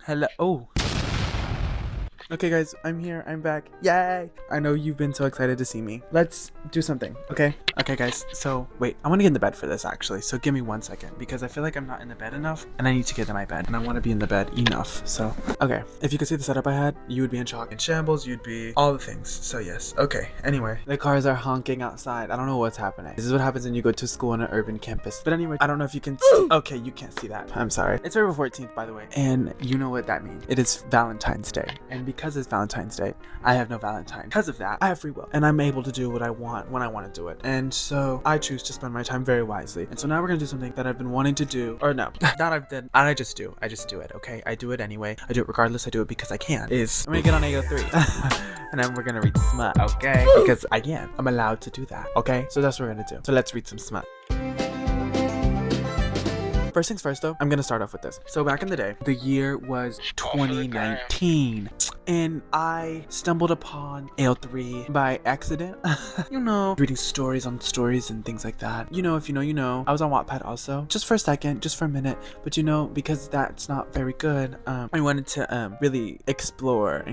Hello. Oh. Okay guys, I'm here, I'm back. Yay! I know you've been so excited to see me. Let's do something, okay? Okay guys, so wait, I want to get in the bed for this actually, so give me 1 second because I feel like I'm not in the bed enough and I need to get in my bed and I want to be in the bed enough. So, okay, if you could see the setup I had, you would be in shock. In shambles, you'd be all the things. So yes, okay. Anyway, the cars are honking outside. I don't know what's happening. This is what happens when you go to school on an urban campus. But anyway, I don't know if you can see. Okay, you can't see that. I'm sorry. It's February 14th, by the way. And you know what that means. It is Valentine's Day. And because it's Valentine's Day, I have no Valentine. Because of that, I have free will. And I'm able to do what I want when I want to do it. And so I choose to spend my time very wisely. And so now we're going to do something that I've been wanting to do. Or no, not I've done. I just do it, okay? I do it anyway. I do it regardless. I do it because I can. I'm going to get on AO3. And then we're going to read Smut, okay? Because I can. I'm allowed to do that, okay? So that's what we're going to do. So let's read some Smut. First things first though, I'm gonna start off with this. So back in the day, the year was 2019 and I stumbled upon AO3 by accident. You know, reading stories on stories and things like that. You know, if you know, you know. I was on Wattpad also, just for a second, just for a minute. But you know, because that's not very good, I wanted to really explore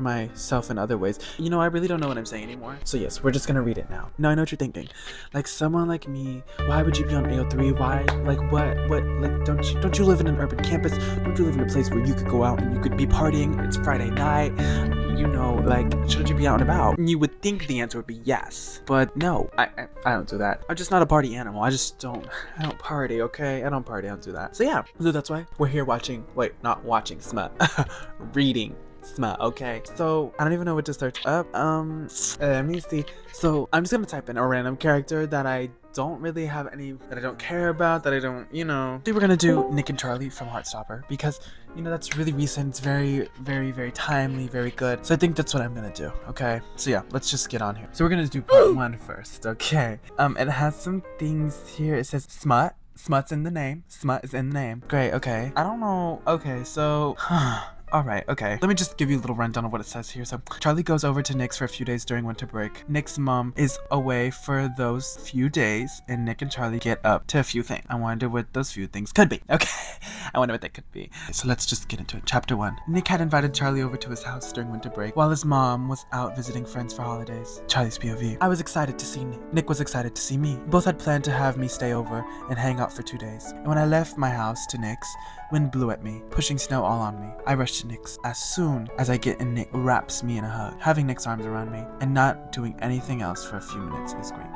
myself in other ways. You know, I really don't know what I'm saying anymore. So yes, we're just gonna read it now. Now I know what you're thinking. Like someone like me, why would you be on AO3? Why? Like what? Like don't you live in an urban campus? Don't you live in a place where you could go out and you could be partying? It's Friday night, you know, like shouldn't you be out and about? And you would think the answer would be yes, but no, I don't do that. I'm just not a party animal. I don't party, okay? I don't party, I don't do that. So yeah, so that's why we're here not watching Smut, reading Smut, okay? So I don't even know what to search up. Let me see. So I'm just gonna type in a random character that I don't really have any, that I don't care about, that I don't, you know. We're gonna do Nick and Charlie from Heartstopper because, you know, that's really recent. It's very, very, very timely, very good. So I think that's what I'm gonna do, okay? So yeah, let's just get on here. So we're gonna do part 1 first, okay? It has some things here. It says Smut. Smut's in the name. Smut is in the name. Great, okay. I don't know. Okay, so... Alright, okay. Let me just give you a little rundown of what it says here. So, Charlie goes over to Nick's for a few days during winter break. Nick's mom is away for those few days, and Nick and Charlie get up to a few things. I wonder what those few things could be. Okay, I wonder what they could be. So let's just get into it. Chapter 1. Nick had invited Charlie over to his house during winter break, while his mom was out visiting friends for holidays. Charlie's POV. I was excited to see Nick. Nick was excited to see me. Both had planned to have me stay over and hang out for 2 days. And when I left my house to Nick's, wind blew at me, pushing snow all on me. I rushed to Nick's. As soon as I get in, Nick wraps me in a hug. Having Nick's arms around me and not doing anything else for a few minutes is great.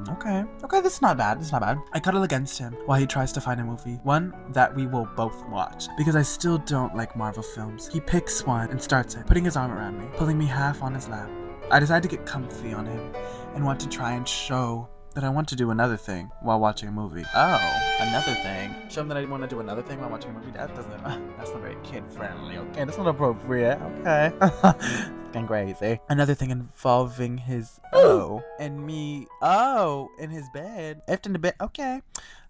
Okay, this is not bad. It's not bad. I cuddle against him while he tries to find a movie, one that we will both watch, because I still don't like Marvel films. He picks one and starts it, putting his arm around me, pulling me half on his lap. I decide to get comfy on him and want to try and show that I want to do another thing while watching a movie. Oh, another thing. Show him that I want to do another thing while watching a movie. That's not very kid-friendly, okay? That's not appropriate, okay? It's getting crazy. Another thing involving his and me in his bed. Effed in the bed, okay.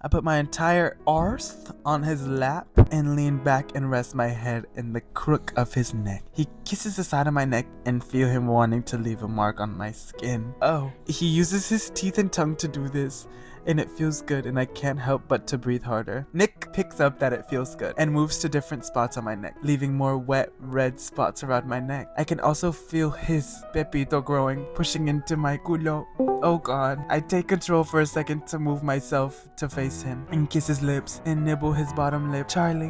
I put my entire arse on his lap and lean back and rest my head in the crook of his neck. He kisses the side of my neck and feel him wanting to leave a mark on my skin. Oh, he uses his teeth and tongue to do this, and it feels good, and I can't help but to breathe harder. Nick picks up that it feels good and moves to different spots on my neck, leaving more wet red spots around my neck. I can also feel his pepito growing, pushing into my culo. Oh god. I take control for a second to move myself to face him and kiss his lips and nibble his bottom lip. Charlie,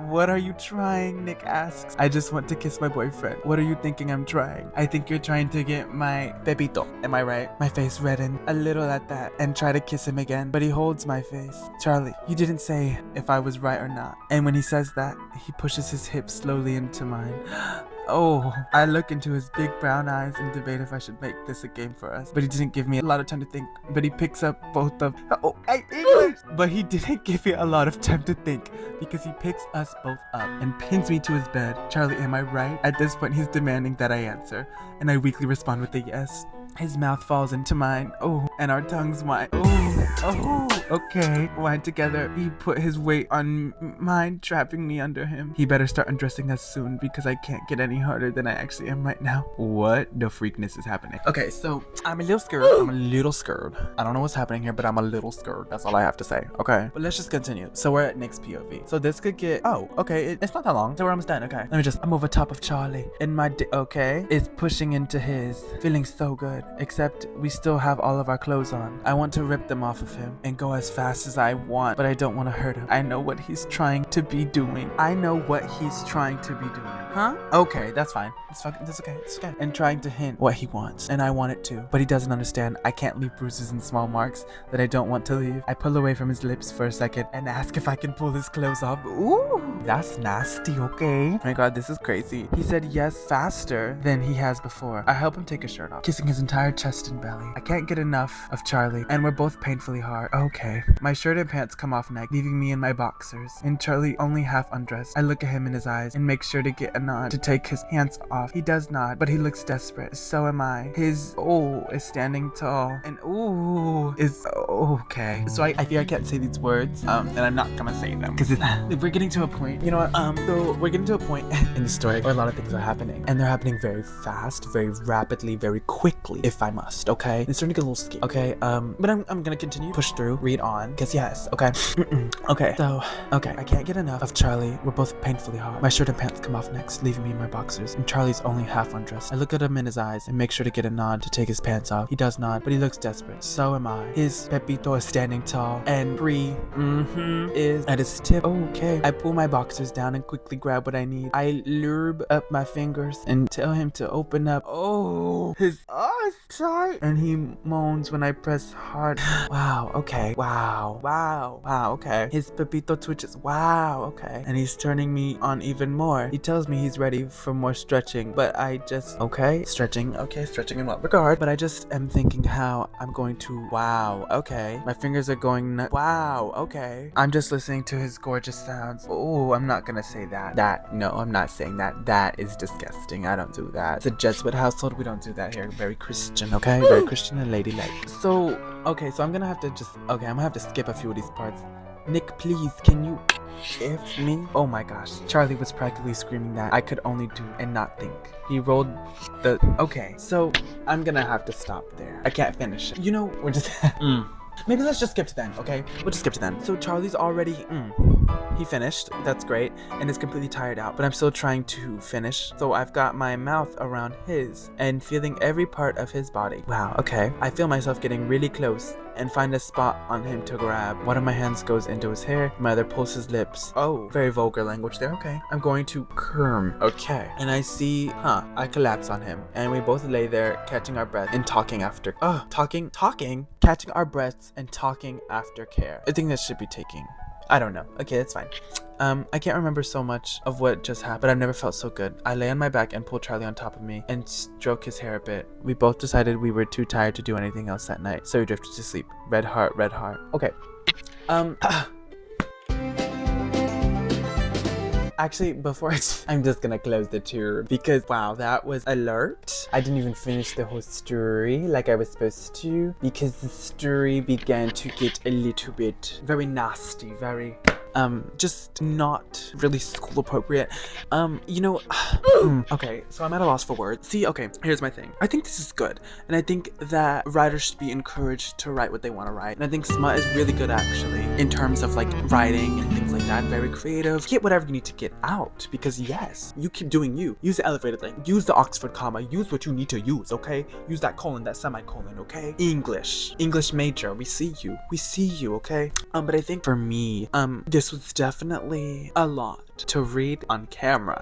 what are you trying? Nick asks. I just want to kiss my boyfriend. What are you thinking I'm trying? I think you're trying to get my pepito. Am I right? My face reddened a little at that and try to kiss him again, but he holds my face. Charlie, you didn't say if I was right or not. And when he says that, he pushes his hips slowly into mine. Oh, I look into his big brown eyes and debate if I should make this a game for us. But he didn't give me a lot of time to think. But he picks up both of... English! But he didn't give me a lot of time to think because he picks us both up and pins me to his bed. Charlie, am I right? At this point, he's demanding that I answer. And I weakly respond with a yes. His mouth falls into mine. Oh, and our tongues whine. Oh. Okay, why together he put his weight on mine, trapping me under him. He better start undressing us soon because I can't get any harder than I actually am right now. What the freakness is happening? Okay, so I'm a little scared. I'm a little scared. I don't know what's happening here, but I'm a little scared. That's all I have to say. Okay, but let's just continue. So we're at Nick's POV. So this could get, oh, okay, it's not that long. So we're almost done. Okay, let me just, I'm over top of Charlie and my okay, is pushing into his, feeling so good, except we still have all of our clothes on. I want to rip them off of him and go as fast as I want, but I don't want to hurt him. I know what he's trying to be doing. I know what he's trying to be doing. Huh? Okay, that's fine. That's okay. It's okay. And trying to hint what he wants, and I want it too, but he doesn't understand. I can't leave bruises and small marks that I don't want to leave. I pull away from his lips for a second and ask if I can pull his clothes off. Ooh, that's nasty. Okay. Oh my god, this is crazy. He said yes faster than he has before. I help him take his shirt off, kissing his entire chest and belly. I can't get enough of Charlie, and we're both painfully hard. Okay. My shirt and pants come off next, leaving me in my boxers, and Charlie only half undressed. I look at him in his eyes and make sure to get a nod to take his hands off. He does nod, but he looks desperate. So am I. His is standing tall, and is okay. So I fear I can't say these words, and I'm not gonna say them because we're getting to a point. You know what? So we're getting to a point in the story where a lot of things are happening, and they're happening very fast, very rapidly, very quickly. If I must, okay. It's starting to get a little scary. Okay. But I'm gonna continue, push through, read on, because yes. Okay. Okay. So okay, I can't get enough of Charlie. We're both painfully hard. My shirt and pants come off next, leaving me in my boxers, and Charlie's only half undressed. I look at him in his eyes and make sure to get a nod to take his pants off. He does nod, but he looks desperate. So am I. His Pepito is standing tall, and Bree is at his tip. Okay. I pull my boxers down and quickly grab what I need. I lube up my fingers and tell him to open up. Oh, his eyes tight, and he moans when I press hard. Wow. Okay. Wow. Okay. His Pepito twitches. Wow. Okay. And he's turning me on even more. He tells me he's ready for more stretching, but I just, okay, stretching. Okay, stretching in what regard? But I just am thinking how I'm going to, wow. Okay. My fingers are going nuts. Wow. Okay. I'm just listening to his gorgeous sounds. Oh, I'm not gonna say that. No, I'm not saying that. That is disgusting. I don't do that. It's a Jesuit household. We don't do that here. Very Christian, okay? Very Christian and ladylike. So, okay, so I'm gonna have to I'm gonna have to skip a few of these parts. Nick, please, can you if me? Oh my gosh. Charlie was practically screaming that I could only do and not think. He rolled the, okay, so I'm gonna have to stop there. I can't finish it. You know, we're just, maybe let's just skip to then, okay? We'll just skip to then. So Charlie's already, he finished, that's great, and is completely tired out, but I'm still trying to finish. So I've got my mouth around his and feeling every part of his body. Wow, okay. I feel myself getting really close and find a spot on him to grab. One of my hands goes into his hair, my other pulls his lips. Oh, very vulgar language there, okay. I'm going to kerm, okay. And I see, I collapse on him, and we both lay there catching our breath and talking after, catching our breaths and talking after care. I think that should be taking, I don't know. Okay, that's fine. I can't remember so much of what just happened, but I've never felt so good. I lay on my back and pull Charlie on top of me and stroke his hair a bit. We both decided we were too tired to do anything else that night, so we drifted to sleep. Red heart. Okay. Actually, before I'm just gonna close the tour because wow, that was alert. I didn't even finish the whole story like I was supposed to because the story began to get a little bit very nasty, very just not really school appropriate. You know, okay, so I'm at a loss for words. See, okay, here's my thing. I think this is good, and I think that writers should be encouraged to write what they want to write. And I think Smut is really good actually in terms of like writing and things like that. Very creative. Get whatever you need to get out because yes, you keep doing you. Use the elevated link. Use the Oxford comma. Use what you need to use. Okay. Use that colon, that semicolon. Okay. English major. We see you. Okay. But I think for me, this was definitely a lot to read on camera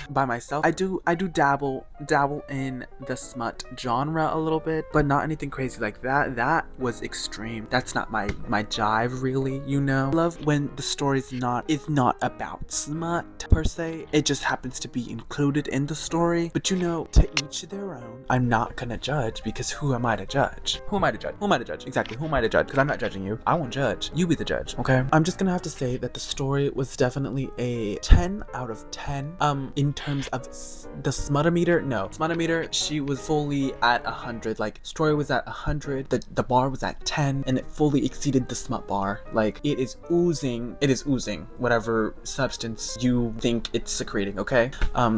by myself. I do dabble in the smut genre a little bit, but not anything crazy like that. That was extreme. That's not my jive really, you know. I love when the story is not about smut per se. It just happens to be included in the story. But you know, to each their own. I'm not gonna judge because who am I to judge? Who am I to judge? Exactly, who am I to judge? Because I'm not judging you. I won't judge. You be the judge, okay? I'm just gonna have to say that the story was definitely a a 10 out of 10. In terms of the smutometer, no. Smutometer, she was fully at 100. Like, story was at 100, the bar was at 10, and it fully exceeded the smut bar. Like, it is oozing whatever substance you think it's secreting, okay?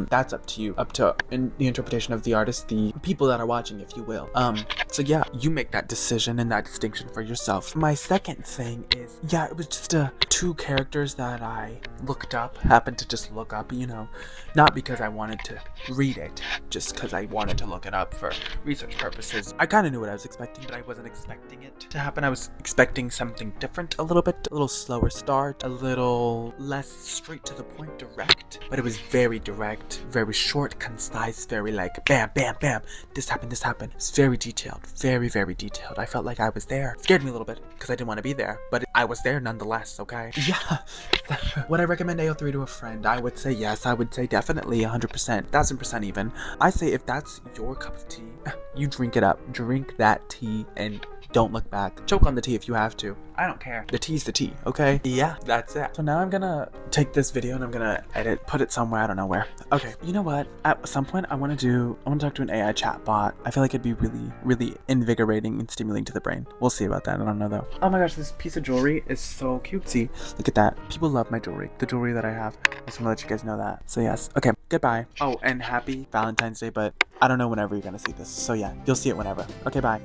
That's up to you, up to the interpretation of the artist, the people that are watching, if you will. So yeah, you make that decision and that distinction for yourself. My second thing is, yeah, it was just two characters that I looked up, happened to just look up, you know, not because I wanted to read it, just because I wanted to look it up for research purposes. I kind of knew what I was expecting, but I wasn't expecting it to happen. I was expecting something different a little bit, a little slower start, a little less straight to the point, direct, but it was very direct, very short, concise, very like bam, bam, bam, this happened, it's very detailed, very, very detailed. I felt like I was there. Scared me a little bit because I didn't want to be there, but I was there nonetheless, okay? Yeah. Would I recommend AO3 to a friend? I would say yes. I would say definitely 100%, 1000% even. I say if that's your cup of tea, you drink it up. Drink that tea and don't look back. Choke on the tea if you have to. I don't care. The tea's the tea, okay? Yeah, that's it. So now I'm gonna take this video and I'm gonna edit, put it somewhere, I don't know where. Okay, you know what? At some point I wanna talk to an AI chatbot. I feel like it'd be really, really invigorating and stimulating to the brain. We'll see about that, I don't know though. Oh my gosh, this piece of jewelry is so cutesy. Look at that. People love my jewelry. The jewelry that I have. I just wanna let you guys know that. So yes, okay, goodbye. Oh, and happy Valentine's Day, but I don't know whenever you're gonna see this. So yeah, you'll see it whenever. Okay, bye.